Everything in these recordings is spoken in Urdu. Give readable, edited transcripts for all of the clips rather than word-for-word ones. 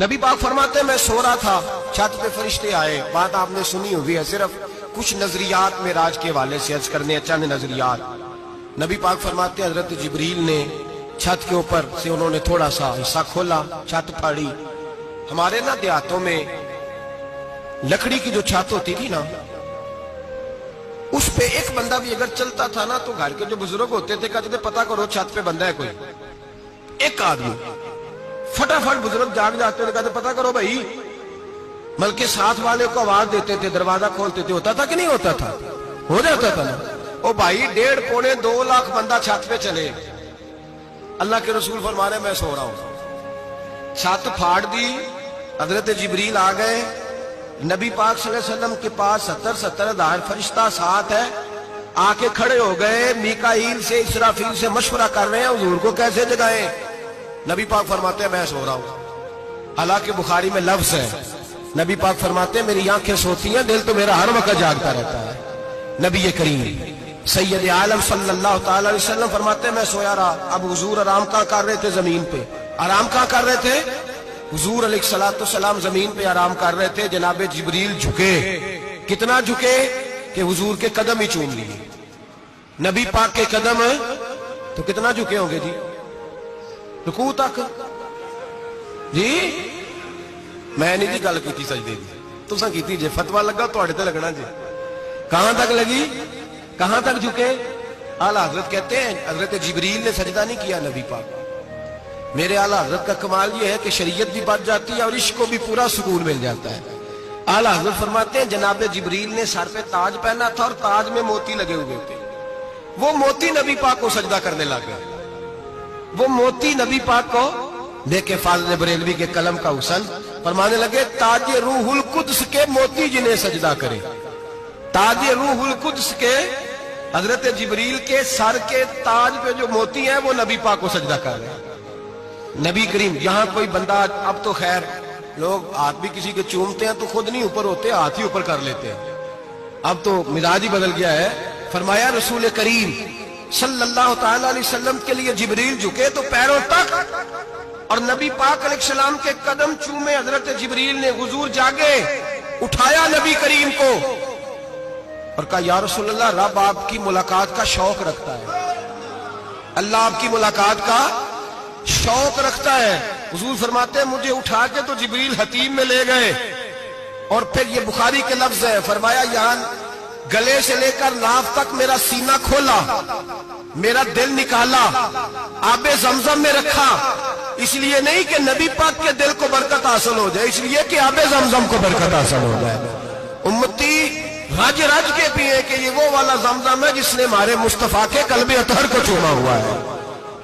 نبی پاک فرماتے ہیں میں سو رہا تھا، چھت پہ فرشتے آئے. بات آپ نے سنی ہوئی ہے، صرف کچھ نظریات معراج کے حوالے سے عرض کرنے، چند نظریات. نبی پاک فرماتے ہیں حضرت جبریل نے چھت کے اوپر سے انہوں نے تھوڑا سا حصہ کھولا، چھت پھاڑی. ہمارے نا دیہاتوں میں لکڑی کی جو چھت ہوتی تھی نا، اس پہ ایک بندہ بھی اگر چلتا تھا نا تو گھر کے جو بزرگ ہوتے تھے کہتے تھے پتہ کرو چھت پہ بندہ ہے کوئی. ایک آدمی فٹافٹ بزرگ جاگ جاتے تھے، کہتے پتہ کرو بھائی. بلکہ ساتھ والے کو آواز دیتے تھے، دروازہ کھولتے تھے. ہوتا تھا کہ نہیں ہوتا تھا؟ ہو جاتا تھا نا. او بھائی 1.5 پونے 2 لاکھ بندہ چھت پہ چلے. اللہ کے رسول فرما رہے میں سو رہا ہوں. چھت پھاڑ دی، حضرت جبریل آ گئے. نبی پاک صلی اللہ علیہ وسلم کے پاس 70 ہزار فرشتہ ساتھ ہے. آ کے کھڑے ہو گئے، میکائیل سے اسرافیل سے مشورہ کر رہے ہیں حضور کو کیسے جگائیں. نبی پاک فرماتے ہیں میں سو رہا ہوں. حالانکہ بخاری میں لفظ ہے، نبی پاک فرماتے ہیں میری آنکھیں سوتی ہیں، دل تو میرا ہر وقت جاگتا رہتا ہے. نبی کریم سید عالم صلی اللہ تعالی علیہ وسلم فرماتے ہیں میں سویا رہا. اب حضور آرام کہاں کر رہے تھے؟ زمین پہ. آرام کہاں کر رہے تھے؟ حضور علیہ السلام زمین پہ آرام کر رہے تھے. جناب جبریل جھکے. کتنا جھکے کہ حضور کے قدم ہی چوم لیے. نبی پاک کے قدم تو کتنا جھکے ہوں گے جی؟ رکوع تک. جی میں نہیں جی گل کی سجدے دی، تساں کیتی جے. فتویٰ لگا تواڈے تے لگنا جی. کہاں تک لگی؟ کہاں تک جھکے؟ اعلیٰ حضرت کہتے ہیں حضرت جبریل نے سجدہ نہیں کیا نبی پاک. میرے اعلیٰ حضرت کا کمال یہ ہے کہ شریعت بھی بچ جاتی ہے اور عشق کو بھی پورا سکون مل جاتا ہے. اعلیٰ حضرت فرماتے ہیں جناب جبریل نے سر پہ تاج پہنا تھا اور تاج میں موتی لگے ہوئے تھے. وہ موتی نبی پاک کو سجدہ کرنے لگے. وہ موتی نبی پاک کو دیکھے. فاضل بریلوی کے قلم کا حسن فرمانے لگے تاج روح القدس کے موتی جنہیں سجدہ کرے. تاج روح القدس کے حضرت جبریل کے سر کے تاج پہ جو موتی ہیں وہ نبی پاک کو سجدہ کر رہے ہیں. نبی کریم یہاں کوئی بندہ، اب تو خیر لوگ ہاتھ بھی کسی کے چومتے ہیں تو خود نہیں اوپر ہوتے، ہاتھ ہی اوپر کر لیتے ہیں. اب تو مزاج ہی بدل گیا ہے. فرمایا رسول کریم صلی اللہ تعالی علیہ وسلم کے لیے جبریل جھکے تو پیروں تک، اور نبی پاک علیہ السلام کے قدم چومے. حضرت جبریل نے حضور جاگے، اٹھایا نبی کریم کو اور کہا یا رسول اللہ رب آپ کی ملاقات کا شوق رکھتا ہے. اللہ آپ کی ملاقات کا شوق رکھتا ہے. حضور فرماتے ہیں مجھے اٹھا کے تو جبریل حتیم میں لے گئے. اور پھر یہ بخاری کے لفظ ہے، فرمایا یہاں گلے سے لے کر ناف تک میرا سینہ کھولا، میرا دل نکالا، آب زمزم میں رکھا. اس لیے نہیں کہ نبی پاک کے دل کو برکت حاصل ہو جائے، اس لیے کہ آب زمزم کو برکت حاصل ہو جائے. امتی رج رج کے پیئے کہ یہ وہ والا زمزم ہے جس نے ہمارے مصطفیٰ کے قلب اطہر کو چوما ہوا ہے.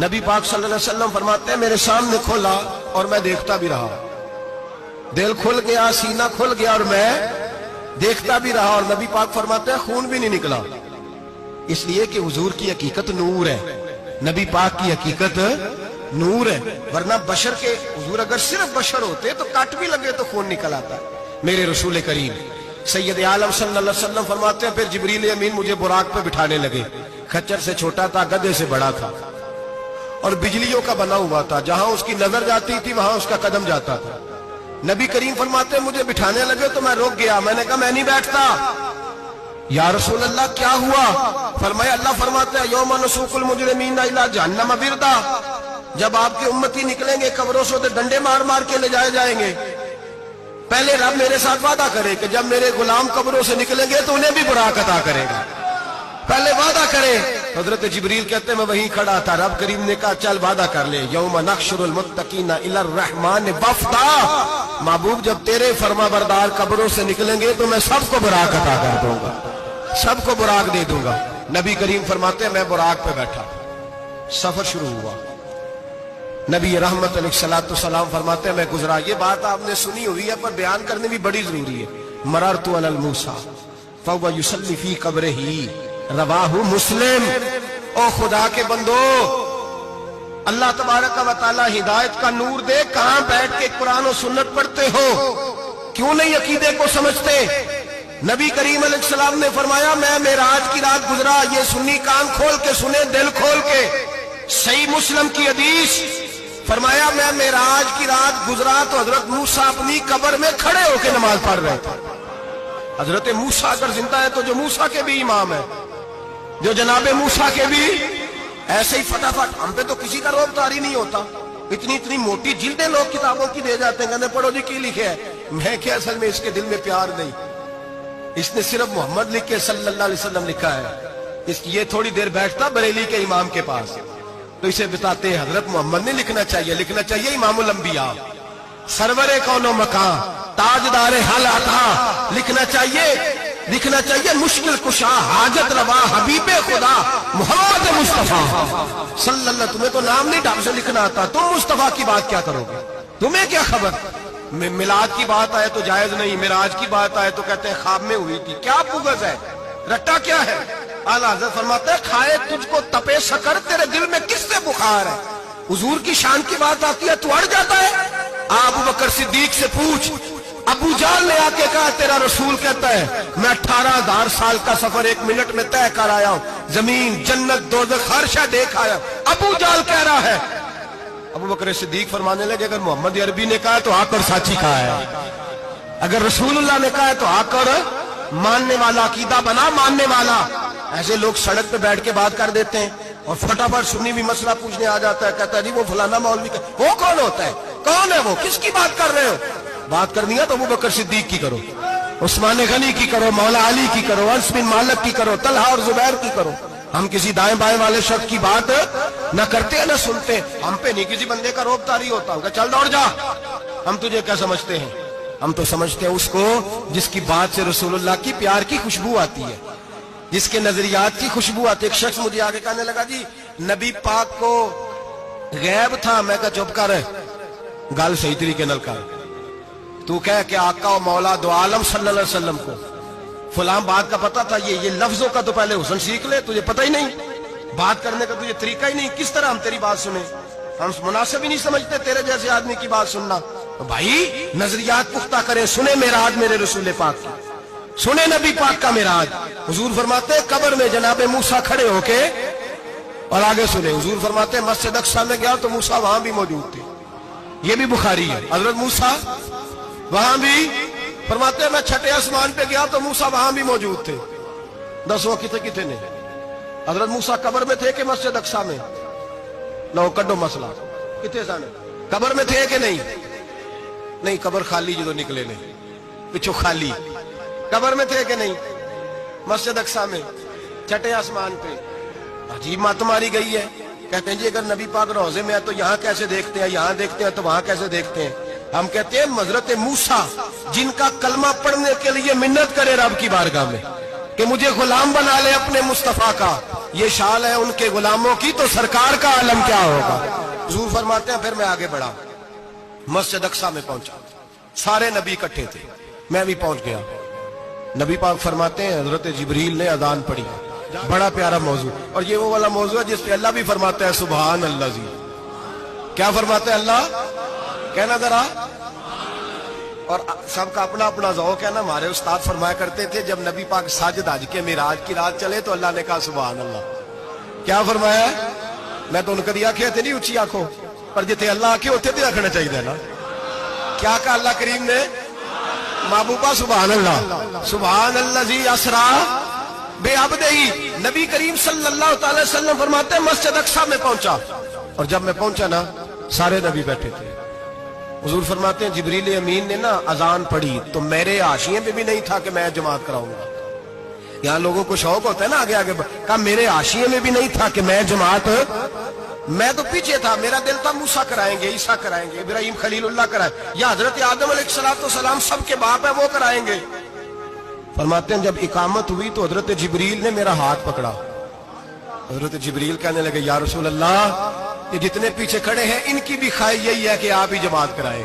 نبی پاک صلی اللہ علیہ وسلم فرماتے ہیں میرے سامنے کھولا اور میں دیکھتا بھی رہا. دل کھل گیا، سینہ کھل گیا اور میں دیکھتا بھی رہا. اور نبی پاک فرماتے ہیں خون بھی نہیں نکلا، اس لیے کہ حضور کی حقیقت نور ہے. نبی پاک کی حقیقت نور ہے. ورنہ بشر کے حضور اگر صرف بشر ہوتے تو کٹ بھی لگے تو خون نکل آتا. میرے رسول کریم سید عالم صلی اللہ علیہ وسلم فرماتے ہیں پھر جبریل امین مجھے براق پہ بٹھانے لگے. خچر سے چھوٹا تھا، گدھے سے بڑا تھا اور بجلیوں کا بنا ہوا تھا. جہاں اس کی نظر جاتی تھی وہاں اس کا قدم جاتا تھا. نبی کریم فرماتے ہیں مجھے بٹھانے لگے تو میں رک گیا. میں نے کہا میں نہیں بیٹھتا. یا رسول اللہ کیا ہوا؟ فرمایا اللہ فرماتا ہے یوم نسوق المجرمین الی جہنم وردا. جب آپ کے امتی نکلیں گے قبروں سے تو ڈنڈے مار مار کے لے جائے جائیں گے. پہلے رب میرے ساتھ وعدہ کرے کہ جب میرے غلام قبروں سے نکلیں گے تو انہیں بھی براق عطا کرے گا. پہلے وعدہ کرے. حضرت جبریل کہتے ہیں میں وہیں کھڑا تھا. رب کریم نے کہا چل وعدہ کر لے یوم نحشر المتقین الی الرحمن وفدا. محبوب جب تیرے فرما بردار قبروں سے نکلیں گے تو میں سب کو براق عطا کر دوں گا، سب کو براق دے دوں گا. نبی کریم فرماتے ہیں میں براق پہ بیٹھا. سفر شروع ہوا. نبی رحمت علیہ السلام فرماتے ہیں میں گزرا. یہ بات آپ نے سنی ہوئی ہے پر بیان کرنے بھی بڑی ضروری ہے. مررت علی الموسیٰ فہو یصلی فی قبرہ رواہ مسلم. او خدا کے بندو اللہ تبارک و تعالی ہدایت کا نور دے. کہاں بیٹھ کے قرآن و سنت پڑھتے ہو؟ کیوں نہیں عقیدے کو سمجھتے؟ نبی کریم علیہ السلام نے فرمایا میں معراج کی رات گزرا. یہ سنی کان کھول کے سنے، دل کھول کے. صحیح مسلم کی حدیث فرمایا میں معراج کی رات گزرا تو حضرت موسیٰ اپنی قبر میں کھڑے ہو کے نماز پڑھ رہے تھے. حضرت موسیٰ اگر زندہ ہے تو جو موسیٰ کے بھی امام ہے، جو جناب موسیٰ کے بھی ایسے ہی فٹافٹ. ہم پہ تو کسی کا روب طاری نہیں ہوتا. اتنی موٹی جلدیں لوگ کتابوں کی دے جاتے ہیں، کہتے پڑھو جی کی لکھے ہے. میں کیا اصل میں اس کے دل میں پیار نہیں، اس نے صرف محمد لکھ کے صلی اللہ علیہ وسلم لکھا ہے. یہ تھوڑی دیر بیٹھتا بریلی کے امام کے پاس تو اسے بتاتے ہیں حضرت محمد نے لکھنا چاہیے امام الانبیاء، سرور کون و مکان، تاجدار حل عطا. لکھنا چاہیے مشکل کشا، حاجت روا، حبیب خدا محمد مصطفیٰ صلی اللہ. تمہیں تو نام نہیں ڈھنگ سے لکھنا آتا، تم مصطفیٰ کی بات کیا کرو گے؟ تمہیں کیا خبر؟ میلاد کی بات آئے تو جائز نہیں، معراج کی بات آئے تو کہتے ہیں خواب میں ہوئی تھی. کیا بغض ہے، رٹا کیا ہے؟ اعلیٰ حضرت فرماتے ہیں کھائے تجھ کو تپے سکر، تیرے دل میں کس سے بخار ہے؟ حضور کی شان کی بات آتی ہے تو اڑ جاتا ہے. ابو بکر صدیق سے پوچھ، ابو جال نے آ کے کہا تیرا رسول کہتا ہے میں 18,000 سال کا سفر 1 منٹ میں طے کر آیا ہوں، زمین جنت دوزخ ہر شے دیکھ آیا. ابو جال کہہ رہا ہے. ابو بکر صدیق فرمانے لگے اگر محمد عربی نے کہا تو آ کر ساتھی کہا ہے، اگر رسول اللہ نے کہا ہے تو آ کر ماننے والا، عقیدہ بنا ماننے والا. ایسے لوگ سڑک پہ بیٹھ کے بات کر دیتے ہیں اور فٹافٹ سنی بھی مسئلہ پوچھنے آ جاتا ہے، کہتا ہے جی وہ فلانا مولوی کا. وہ کون ہوتا ہے؟ کون ہے وہ؟ کس کی بات کر رہے ہو؟ بات کرنی ہے تو ابو بکر صدیق کی کرو، عثمان غنی کی کرو، مولا علی کی کرو، انس بن مالک کی کرو، طلحہ اور زبیر کی کرو. ہم کسی دائیں بائیں والے شخص کی بات نہ کرتے نہ سنتے. ہم پہ نہیں کسی بندے کا روب طاری ہوتا ہوگا چل دوڑ جا. ہم تجھے کیا سمجھتے ہیں؟ ہم تو سمجھتے ہیں اس کو جس کی بات سے رسول اللہ کی پیار کی خوشبو آتی ہے، جس کے نظریات کی خوشبو آتی ہے. ایک شخص مجھے آگے کہنے لگا جی نبی پاک کو غیب تھا. میں کہا چپ کر، گل صحیح طریقے نال کر. تو کہہ کہ آقا و مولا دو عالم صلی اللہ علیہ وسلم کو فلاں بات کا پتہ تھا. یہ لفظوں کا تو پہلے حسن سیکھ لے، تجھے پتہ ہی نہیں، بات کرنے کا تجھے طریقہ ہی نہیں. کس طرح ہم تیری بات سنیں؟ ہم مناسب ہی نہیں سمجھتے تیرے جیسے آدمی کی بات سننا. بھائی نظریات پختہ کریں، سنیں معراج میرے رسول پاک کی، سنیں نبی پاک کا معراج. حضور فرماتے ہیں قبر میں جناب موسیٰ کھڑے ہو کے، اور آگے سنیں حضور فرماتے ہیں مسجد اقصیٰ میں گیا تو موسیٰ وہاں بھی موجود تھے. یہ بھی بخاری ہے. حضرت موسیٰ وہاں بھی فرماتے ہیں میں چھٹے آسمان پہ گیا تو موسیٰ وہاں بھی موجود تھے. دس وہ کتنے نے حضرت موسیٰ قبر میں تھے کہ مسجد اقصیٰ میں؟ لو کڈو مسئلہ کتنے سانے قبر میں تھے کہ نہیں؟ نہیں، قبر خالی جو نکلے نے پچھو خالی. قبر میں تھے کہ نہیں؟ مسجد اقصیٰ میں چھٹے آسمان پہ. عجیب مات ماری گئی ہے. کہتے ہیں جی اگر نبی پاک روزے میں ہے تو یہاں کیسے دیکھتے ہیں، یہاں دیکھتے ہیں تو وہاں کیسے دیکھتے ہیں؟ ہم کہتے ہیں حضرت موسیٰ جن کا کلمہ پڑھنے کے لیے منت کرے رب کی بارگاہ میں کہ مجھے غلام بنا لے اپنے مصطفیٰ کا، یہ شان ہے ان کے غلاموں کی، تو سرکار کا عالم کیا ہوگا؟ حضور فرماتے ہیں پھر میں آگے بڑھا، مسجد اقصیٰ میں پہنچا، سارے نبی اکٹھے تھے، میں بھی پہنچ گیا. نبی پاک فرماتے ہیں حضرت جبریل نے اذان پڑھی. بڑا پیارا موضوع، اور یہ وہ والا موضوع ہے جس پہ اللہ بھی فرماتا ہے سبحان اللہ. جی کیا فرماتے ہیں اللہ؟ کہنا ذرا. اور سب کا اپنا اپنا ذوق ہے نا. ہمارے استاد فرمایا کرتے تھے جب نبی پاک ساجد حج کے معراج کی رات چلے تو اللہ نے کہا سبحان اللہ. کیا فرمایا؟ میں تو ان کو دیا کہ نہیں اچھی آنکھوں پر جتنے اللہ آکے اتنے بھی رکھنا چاہیے نا. کیا کہا اللہ کریم نے؟ محبوبہ سبحان اللہ. سبحان الذی اسرا بعبدہ. نبی کریم صلی اللہ تعالی وسلم فرماتے ہیں مسجد اقصیٰ میں پہنچا، اور جب میں پہنچا نا سارے نبی بیٹھے تھے. حضور فرماتے ہیں جبریل امین نے نا اذان پڑھی تو میرے حاشیے میں بھی نہیں تھا کہ میں جماعت کراؤں گا. یہاں لوگوں کو شوق ہوتا ہے نا آگے آگے، کہا میرے حاشیے میں بھی نہیں تھا کہ میں جماعت، میں تو پیچھے تھا. میرا دل تھا موسیٰ کرائیں گے، عیسیٰ کرائیں گے، ابراہیم خلیل اللہ کرائیں، یا حضرت آدم علیہ السلام سب کے باپ ہے وہ کرائیں گے. فرماتے ہیں جب اقامت ہوئی تو حضرت جبریل نے میرا ہاتھ پکڑا. حضرت جبریل کہنے لگے یا رسول اللہ یہ جتنے پیچھے کھڑے ہیں ان کی بھی خواہش یہی ہے کہ آپ ہی جماعت کرائیں،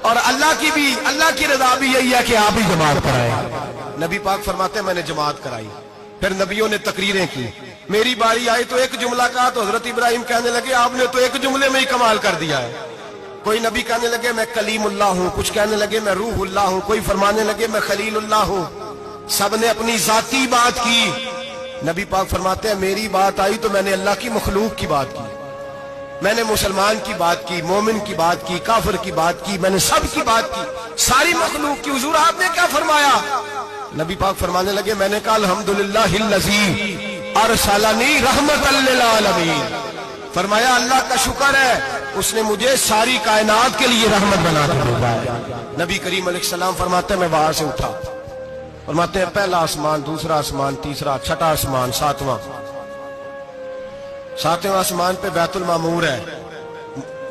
اور اللہ کی رضا بھی یہی ہے کہ آپ ہی جماعت کرائیں. نبی پاک فرماتے ہیں میں نے جماعت کرائی. پھر نبیوں نے تقریریں کی. میری باری آئی تو ایک جملہ کہا تو حضرت ابراہیم کہنے لگے آپ نے تو ایک جملے میں ہی کمال کر دیا ہے. کوئی نبی کہنے لگے میں کلیم اللہ ہوں، کچھ کہنے لگے میں روح اللہ ہوں، کوئی فرمانے لگے میں خلیل اللہ ہوں. سب نے اپنی ذاتی بات کی. نبی پاک فرماتے ہیں میری بات آئی تو میں نے اللہ کی مخلوق کی بات کی. میں نے مسلمان کی بات کی، مومن کی بات کی، کافر کی بات کی، میں نے سب کی بات کی، ساری مخلوق کی۔ حضور آپ نے کیا فرمایا؟ نبی پاک فرمانے لگے، میں نے کہا الحمدللہ الذی ارسلنی رحمت للعالمین۔ فرمایا اللہ کا شکر ہے اس نے مجھے ساری کائنات کے لیے رحمت بنا کے بھیجا ہے۔ نبی کریم علیہ السلام فرماتے ہیں میں وہاں سے اٹھا، فرماتے ہیں پہلا آسمان، دوسرا آسمان، تیسرا، چھٹا آسمان، ساتواں آسمان پہ بیت المعمور ہے،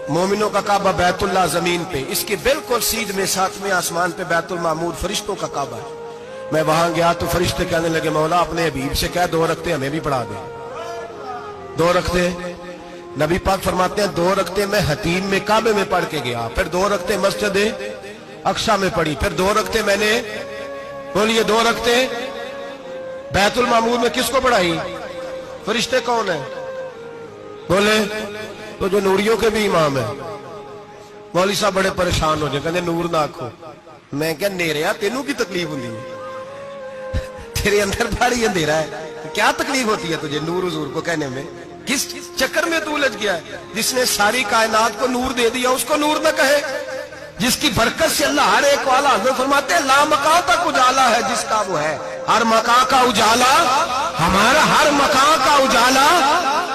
مومنوں کا کعبہ بیت اللہ زمین پہ، اس کے بالکل سیدھ میں 7ویں آسمان پہ بیت المعمور فرشتوں کا کعبہ ہے۔ میں وہاں گیا تو فرشتے کہنے لگے مولا اپنے حبیب سے کہہ 2 رکعتیں ہمیں بھی پڑھا دے۔ 2 رکعتیں نبی پاک فرماتے ہیں 2 رکعتیں میں حتیم میں کعبے میں پڑھ کے گیا، پھر 2 رکعتیں مسجد اقصی میں پڑھی، پھر 2 رکعتیں میں نے بولیے 2 رکعتیں بیت المعمور میں کس کو پڑھائی؟ فرشتے کون ہیں؟ بولے تو جو نوریوں کے بھی امام ہیں۔ مولوی صاحب بڑے پریشان ہو جائے، کہنے نور نہ آکھو۔ میں کہا نیریا تینوں کی تکلیف ہوتی ہے؟ تیرے اندر بڑی اندھیرا ہے، کیا تکلیف ہوتی ہے تجھے نور حضور کو کہنے میں؟ کس چکر میں تو الجھ گیا ہے؟ جس نے ساری کائنات کو نور دے دیا اس کو نور نہ کہے؟ جس کی برکت سے اللہ ہر ایک والا، حضرت فرماتے ہیں لا مکان تک اجالا ہے جس کا وہ ہے، ہر مکان کا اجالا ہمارا، ہر مکان کا اجالا،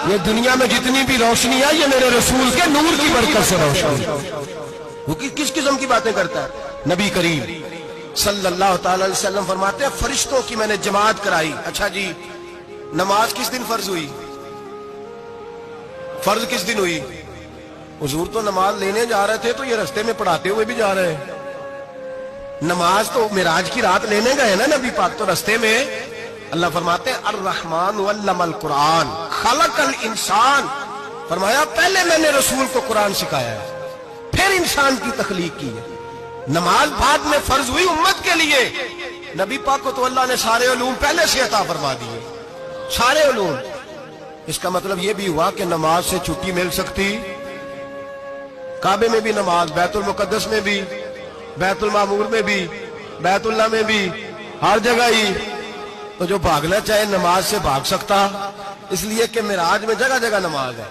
یہ دنیا میں جتنی بھی روشنی ہے یہ میرے رسول کے نور کی برکت سے روشنی۔ وہ کس قسم کی باتیں کرتا ہے؟ نبی کریم صلی اللہ تعالی علیہ وسلم فرماتے ہیں فرشتوں کی میں نے جماعت کرائی۔ اچھا جی نماز کس دن فرض ہوئی؟ فرض کس دن ہوئی؟ حضور تو نماز لینے جا رہے تھے تو یہ رستے میں پڑھاتے ہوئے بھی جا رہے ہیں۔ نماز تو معراج کی رات لینے گئے نا نبی پاک، تو رستے میں اللہ فرماتے ہیں الرحمن علم القرآن خلق الانسان، فرمایا پہلے میں نے رسول کو قرآن سکھایا ہے پھر انسان کی تخلیق کی ہے۔ نماز بعد میں فرض ہوئی امت کے لیے، نبی پاک کو تو اللہ نے سارے علوم پہلے سے عطا فرما دیے، سارے علوم۔ اس کا مطلب یہ بھی ہوا کہ نماز سے چھٹی مل سکتی، کعبے میں بھی نماز، بیت المقدس میں بھی، بیت المعمور میں بھی، بیت اللہ میں بھی، ہر جگہ ہی۔ تو جو بھاگنا چاہے نماز سے بھاگ سکتا، اس لیے کہ معراج میں جگہ جگہ نماز ہے،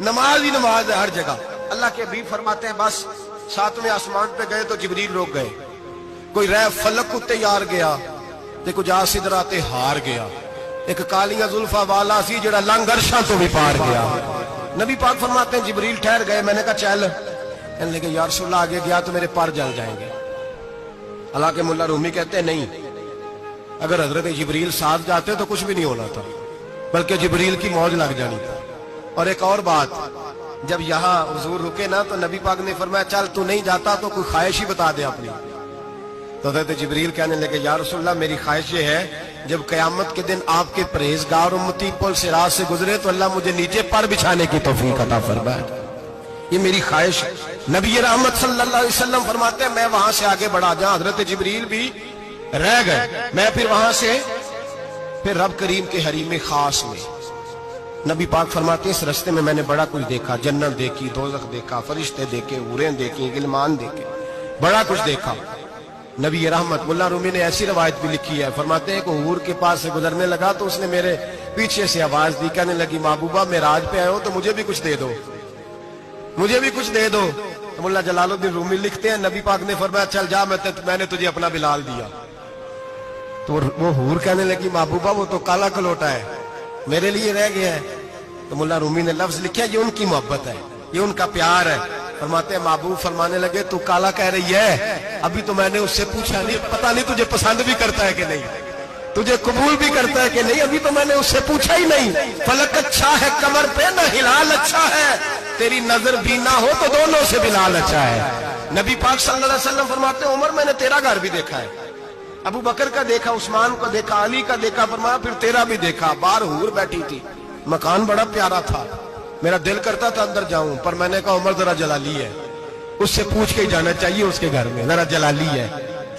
نماز ہی نماز ہے ہر جگہ۔ اللہ کے حبیب فرماتے ہیں بس 7ویں آسمان پہ گئے تو جبریل روک گئے، کوئی رہ فلک کو تیار گیا تے کچھ سدراتے ہار گیا، ایک کالیاں زلفا والا سی جڑا لنگ عرشاں تو بھی پار گیا۔ نبی پاک فرماتے ہیں جبریل ٹھہر گئے، میں نے کہا چل، کہنے لگے یا رسول اللہ آگے گیا تو میرے پر جل جائیں گے۔ اللہ کے ملا رومی کہتے ہیں نہیں، اگر حضرت جبریل ساتھ جاتے تو کچھ بھی نہیں ہونا تھا، بلکہ جبریل کی موج لگ جانی تھا۔ اور ایک اور بات، جب یہاں حضور رکے نا تو نبی پاک نے فرمایا چل تو نہیں جاتا تو کوئی خواہش ہی بتا دے اپنی۔ تو حضرت جبریل کہنے لگے یا رسول اللہ میری خواہش یہ ہے جب قیامت کے دن آپ کے پرہیزگار امتی پل صراط سے گزرے تو اللہ مجھے نیچے پر بچھانے کی توفیق عطا فرمائے، یہ میری خواہش ہے۔ نبی رحمت صلی اللہ علیہ وسلم فرماتے ہیں میں وہاں سے آگے بڑھا جہاں حضرت جبریل بھی رہ گئے، میں پھر وہاں سے پھر رب کریم کے حریم خاص میں۔ نبی پاک فرماتے ہیں اس رستے میں نے بڑا کچھ دیکھا، جنت دیکھی، دوزخ دیکھا، فرشتے دیکھے، حوریں دیکھی، غلمان دیکھے، بڑا کچھ دیکھا۔ نبی رحمت ملا رومی نے ایسی روایت بھی لکھی ہے، فرماتے ہیں کہ حور کے پاس سے گزرنے لگا تو اس نے میرے پیچھے سے آواز دی، کہنے لگی محبوبہ معراج پہ آئے ہو تو مجھے بھی کچھ دے دو، مجھے بھی کچھ دے دو۔ ملا جلال الدین رومی لکھتے ہیں نبی پاک نے فرمایا چل جا میں نے تجھے اپنا بلال دیا۔ تو وہ حور کہنے لگی محبوبہ وہ تو کالا کلوٹا ہے، میرے لیے رہ گیا ہے۔ تو ملا رومی نے لفظ لکھا یہ ان کی محبت ہے، یہ ان کا پیار ہے۔ فرماتے ہیں محبوب فرمانے لگے تو کالا کہہ رہی ہے، ابھی تو میں نے اس سے پوچھا نہیں، پتہ نہیں تجھے پسند بھی کرتا ہے کہ نہیں، تجھے قبول بھی کرتا ہے کہ نہیں، ابھی تو میں نے اس سے پوچھا ہی نہیں۔ فلک اچھا ہے کمر پہ نہ ہلال اچھا ہے، تیری نظر بھی نہ ہو تو دونوں سے بلال اچھا ہے۔ نبی پاک صلی اللہ علیہ وسلم فرماتے ہیں عمر میں نے تیرا گھر بھی دیکھا ہے، ابو بکر کا دیکھا، عثمان کا دیکھا، علی کا دیکھا، فرمایا پھر تیرا بھی دیکھا۔ باہر حور بیٹھی تھی، مکان بڑا پیارا تھا، میرا دل کرتا تھا اندر جاؤں، پر میں نے کہا عمر ذرا جلالی ہے، اس سے پوچھ کے ہی جانا چاہیے، اس کے گھر میں ذرا جلالی ہے۔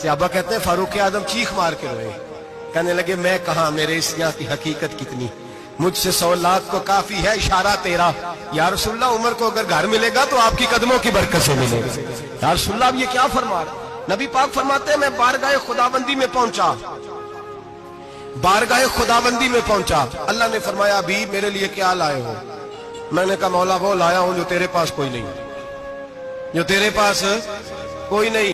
صحابہ کہتے ہیں فاروق اعظم چیخ مار کے روئے، کہنے لگے میں کہاں، میرے اس یہاں کی حقیقت کتنی، مجھ سے 100 لاکھ کو کافی ہے اشارہ تیرا۔ یا رسول اللہ عمر کو اگر گھر ملے گا تو آپ کی قدموں کی برکت سے ملے گا۔ یا رسول اللہ اب یہ کیا فرما رہا؟ نبی پاک فرماتے ہیں میں بارگاہ خداوندی میں پہنچا، بارگاہ خداوندی میں پہنچا، اللہ نے فرمایا ابھی میرے لیے کیا لائے ہو؟ میں نے کہا مولا وہ لایا ہوں جو تیرے پاس کوئی نہیں، جو تیرے پاس کوئی نہیں۔